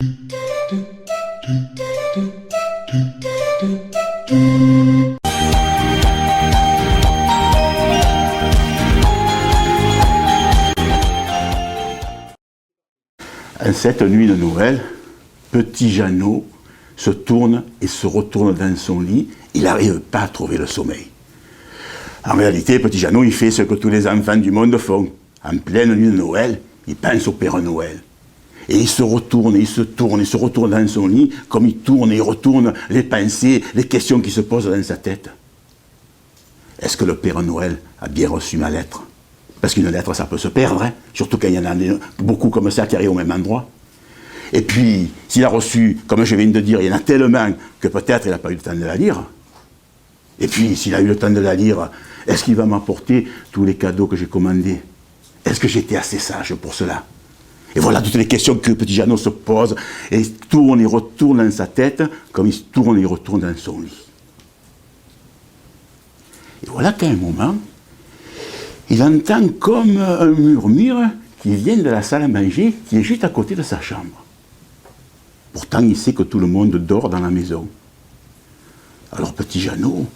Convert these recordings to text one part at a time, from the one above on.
En cette nuit de Noël, petit Jeannot se tourne et se retourne dans son lit. Il n'arrive pas à trouver le sommeil. En réalité, petit Jeannot, il fait ce que tous les enfants du monde font. En pleine nuit de Noël, il pense au Père Noël. Et il se retourne, il se tourne, il se retourne dans son lit, comme il tourne et il retourne les pensées, les questions qui se posent dans sa tête. Est-ce que le Père Noël a bien reçu ma lettre? Parce qu'une lettre, ça peut se perdre, hein, surtout quand il y en a beaucoup comme ça qui arrivent au même endroit. Et puis, s'il a reçu, comme je viens de dire, il y en a tellement que peut-être il n'a pas eu le temps de la lire. Et puis, s'il a eu le temps de la lire, est-ce qu'il va m'apporter tous les cadeaux que j'ai commandés? Est-ce que j'étais assez sage pour cela? Et voilà toutes les questions que petit Jeannot se pose, et il tourne et retourne dans sa tête, comme il se tourne et retourne dans son lit. Et voilà qu'à un moment, il entend comme un murmure qui vient de la salle à manger, qui est juste à côté de sa chambre. Pourtant, il sait que tout le monde dort dans la maison. Alors petit Jeannot,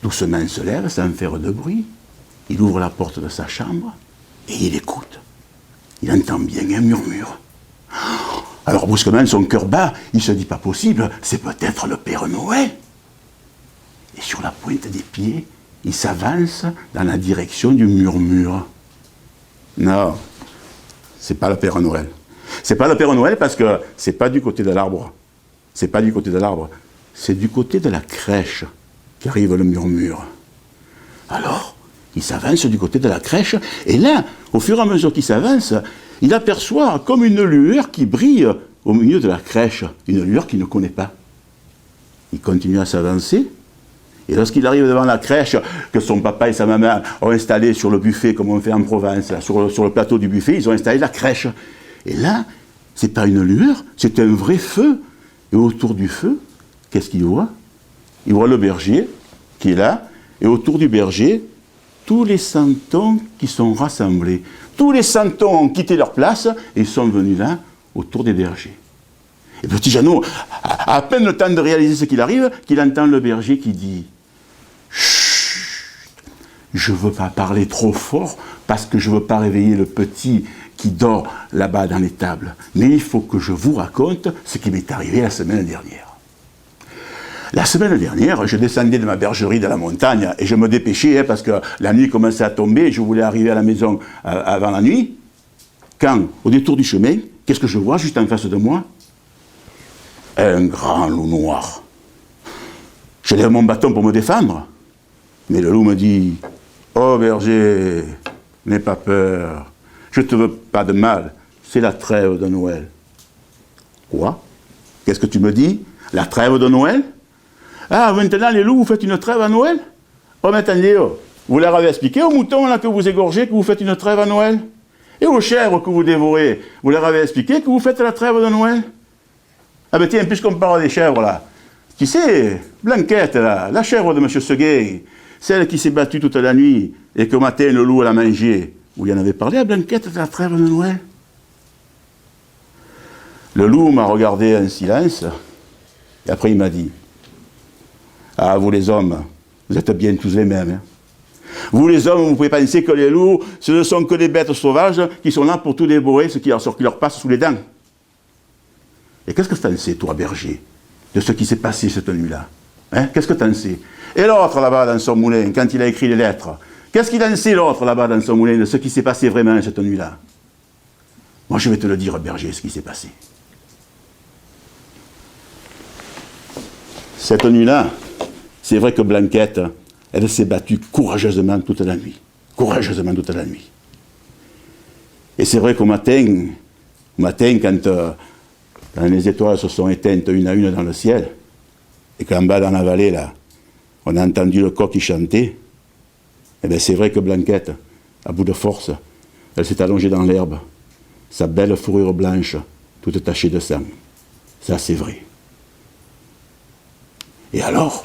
doucement se lève sans faire de bruit. Il ouvre la porte de sa chambre et il écoute. Il entend bien un murmure. Alors brusquement, son cœur bat, il se dit pas possible, c'est peut-être le Père Noël. Et sur la pointe des pieds, il s'avance dans la direction du murmure. Non, c'est pas le Père Noël. C'est pas le Père Noël parce que c'est pas du côté de l'arbre. C'est pas du côté de l'arbre. C'est du côté de la crèche qu'arrive le murmure. Alors, il s'avance du côté de la crèche, et là, au fur et à mesure qu'il s'avance, il aperçoit comme une lueur qui brille au milieu de la crèche, une lueur qu'il ne connaît pas. Il continue à s'avancer, et lorsqu'il arrive devant la crèche que son papa et sa maman ont installée sur le buffet, comme on fait en Provence, là, sur le plateau du buffet, ils ont installé la crèche. Et là, c'est pas une lueur, c'est un vrai feu. Et autour du feu, qu'est-ce qu'il voit? Il voit le berger qui est là, et autour du berger, tous les santons qui sont rassemblés. Tous les santons ont quitté leur place et ils sont venus là, autour des bergers. Et petit Jeannot a à peine le temps de réaliser ce qu'il arrive, qu'il entend le berger qui dit « Chut, je ne veux pas parler trop fort parce que je ne veux pas réveiller le petit qui dort là-bas dans les tables. Mais il faut que je vous raconte ce qui m'est arrivé la semaine dernière. » La semaine dernière, je descendais de ma bergerie de la montagne et je me dépêchais parce que la nuit commençait à tomber et je voulais arriver à la maison avant la nuit. Quand, au détour du chemin, qu'est-ce que je vois juste en face de moi? Un grand loup noir. Je lève mon bâton pour me défendre. Mais le loup me dit « Oh berger, n'aie pas peur, je ne te veux pas de mal, c'est la trêve de Noël. » Quoi? Qu'est-ce que tu me dis? La trêve de Noël? Ah, maintenant les loups, vous faites une trêve à Noël? Oh, mais attendez, vous leur avez expliqué aux moutons là, que vous égorgez que vous faites une trêve à Noël? Et aux chèvres que vous dévorez, vous leur avez expliqué que vous faites la trêve de Noël? Ah ben tiens, puisqu'on parle des chèvres là, tu sais, Blanquette là, la chèvre de M. Seguin, celle qui s'est battue toute la nuit et qu'au matin le loup l'a mangée, vous y en avez parlé à Blanquette de la trêve de Noël? Le loup m'a regardé en silence et après il m'a dit « Ah, vous les hommes, vous êtes bien tous les mêmes. Hein. Vous les hommes, vous pouvez penser que les loups, ce ne sont que des bêtes sauvages qui sont là pour tout dévorer ce qui leur passe sous les dents. » Et qu'est-ce que tu en sais, toi, berger, de ce qui s'est passé cette nuit-là? Hein? Qu'est-ce que tu en sais? Et l'autre, là-bas, dans son moulin, quand il a écrit les lettres, qu'est-ce qu'il en sait, l'autre, là-bas, dans son moulin, de ce qui s'est passé vraiment cette nuit-là? Moi, je vais te le dire, berger, ce qui s'est passé. Cette nuit-là, c'est vrai que Blanquette, elle s'est battue courageusement toute la nuit. Courageusement toute la nuit. Et c'est vrai qu'au matin, quand les étoiles se sont éteintes une à une dans le ciel, et qu'en bas dans la vallée, là, on a entendu le coq qui chantait, eh bien c'est vrai que Blanquette, à bout de force, elle s'est allongée dans l'herbe, sa belle fourrure blanche, toute tachée de sang. Ça, c'est vrai. Et alors,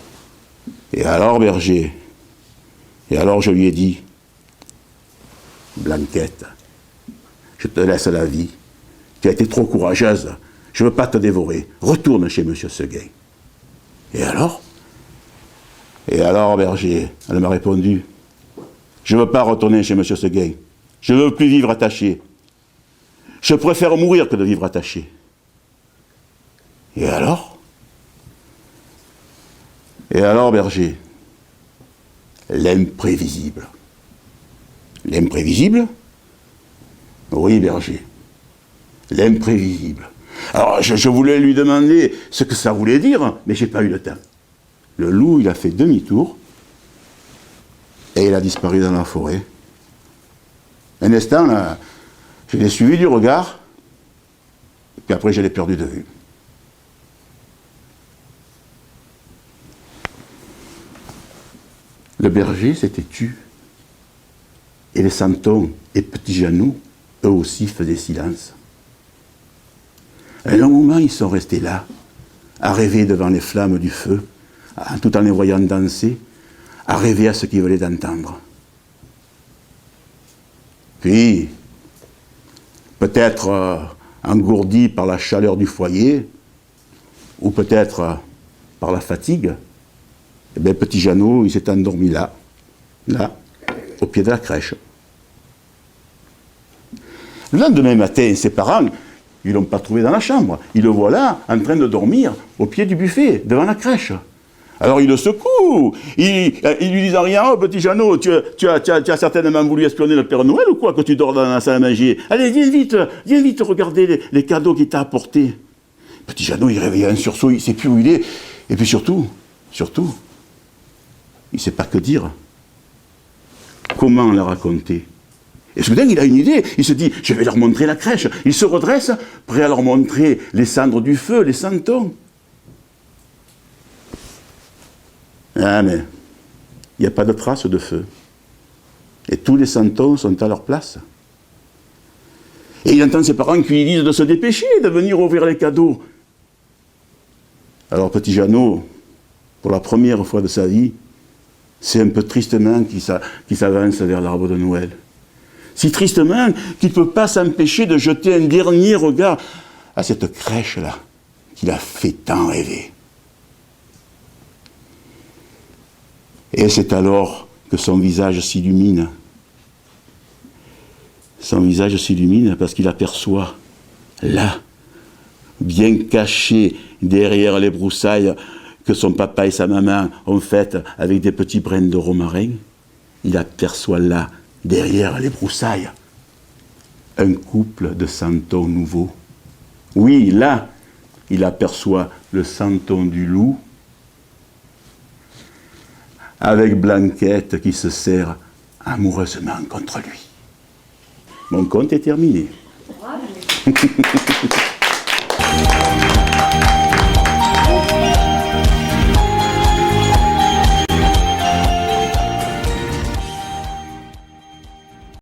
berger, et alors je lui ai dit, Blanquette, je te laisse la vie, tu as été trop courageuse, je ne veux pas te dévorer. Retourne chez M. Seguin. Et alors, berger, elle m'a répondu, je ne veux pas retourner chez M. Seguin. Je ne veux plus vivre attaché. Je préfère mourir que de vivre attaché. Et alors, berger, l'imprévisible. L'imprévisible? Oui, berger. L'imprévisible. Alors, je voulais lui demander ce que ça voulait dire, mais je n'ai pas eu le temps. Le loup, il a fait demi-tour, et il a disparu dans la forêt. Un instant, là, je l'ai suivi du regard, puis après, je l'ai perdu de vue. Le berger s'était tu. Et les santons et Petit Janot, eux aussi, faisaient silence. À un long moment, ils sont restés là, à rêver devant les flammes du feu, tout en les voyant danser, à rêver à ce qu'ils venaient d'entendre. Puis, peut-être engourdis par la chaleur du foyer, ou peut-être par la fatigue, eh bien, Petit Janot, il s'est endormi là, au pied de la crèche. Le lendemain matin, ses parents, ils ne l'ont pas trouvé dans la chambre. Ils le voient là, en train de dormir, au pied du buffet, devant la crèche. Alors ils le secouent, ils lui disent rien, oh Petit Janot, tu as certainement voulu espionner le Père Noël ou quoi, que tu dors dans la salle à manger. Allez, viens vite regarder les cadeaux qu'il t'a apportés. Petit Janot, il réveille un sursaut, il ne sait plus où il est. Et puis surtout, il ne sait pas que dire. Comment la raconter? Et soudain, il a une idée. Il se dit, je vais leur montrer la crèche. Il se redresse, prêt à leur montrer les cendres du feu, les santons. Ah, mais il n'y a pas de trace de feu. Et tous les santons sont à leur place. Et il entend ses parents qui lui disent de se dépêcher, de venir ouvrir les cadeaux. Alors, Petit Janot, pour la première fois de sa vie, c'est un peu tristement qu'il s'avance vers l'arbre de Noël. Si tristement qu'il ne peut pas s'empêcher de jeter un dernier regard à cette crèche-là qu'il a fait tant rêver. Et c'est alors que son visage s'illumine. Son visage s'illumine parce qu'il aperçoit, là, bien caché derrière les broussailles que son papa et sa maman ont faites avec des petits brins de romarin, il aperçoit là, derrière les broussailles, un couple de santons nouveaux. Oui, là, il aperçoit le santon du loup avec Blanquette qui se serre amoureusement contre lui. Mon conte est terminé.